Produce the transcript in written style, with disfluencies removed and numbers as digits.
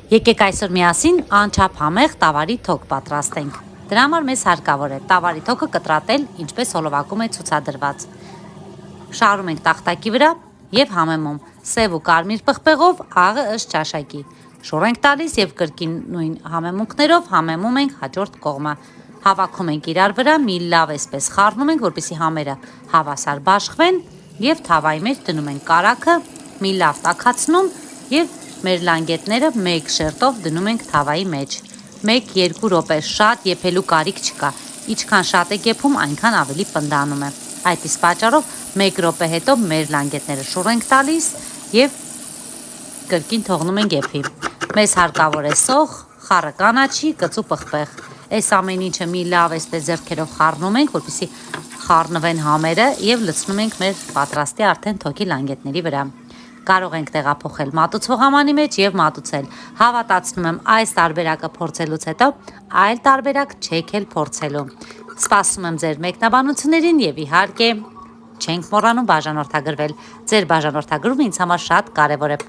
Եկեք այսօր միասին անչափ համեղ տավարի թոք պատրաստենք։ Դրա համար մեզ հարկավոր է տավարի թոքը կտրատել, ինչպես հոլովակում է ցուցադրված։ Շարում ենք տախտակի վրա եւ համեմում սև ու կարմիր պղպեղով աղը ըստ ճաշակի։ Շոր ենք տալիս եւ կրկին նույն համեմունքներով համեմում ենք հաջորդ կողմը։ Հավաքում ենք իրար վրա, մի լավ էսպես խառնում ենք, որպեսզի համերը հավասար բաշխվեն եւ թավայի մեջ դնում ենք կարագը, մի լավ տաքացնում եւ մեր լանգետները մեկ շերտով դնում ենք թավայի մեջ։ 1-2 րոպե շատ եփելու կարիք չկա։ Ինչքան շատ եք եփում, այնքան ավելի պնդանում է։ Այդ իսկ պատճառով 1 րոպե հետո մեր լանգետները շուռ ենք տալիս եւ կրկին թողնում ենք եփի։ Մեզ հարկավոր է սոխ, խառը կանաչի, կծու պղպեղ։ Այս ամեն ինչը մի լավ էստե ձեռքերով խառնում ենք, որպեսզի խառնվեն համերը եւ լցնում ենք մեր պատրաստի արդեն թոքի լանգետների վրա։ Կարող ենք տեղափոխել մատուցող համանի մեջ եւ մատուցել։ Հավատացնում եմ, այս տարբերակը փորձելուց հետո այլ տարբերակ չեք էլ փորձելու։ Սպասում եմ ձեր մեկնաբանություններին եւ իհարկե չենք մոռանում բաժանորդագրվել։ Ձեր բաժանորդագրումը ինձ համար շատ կարեւոր է։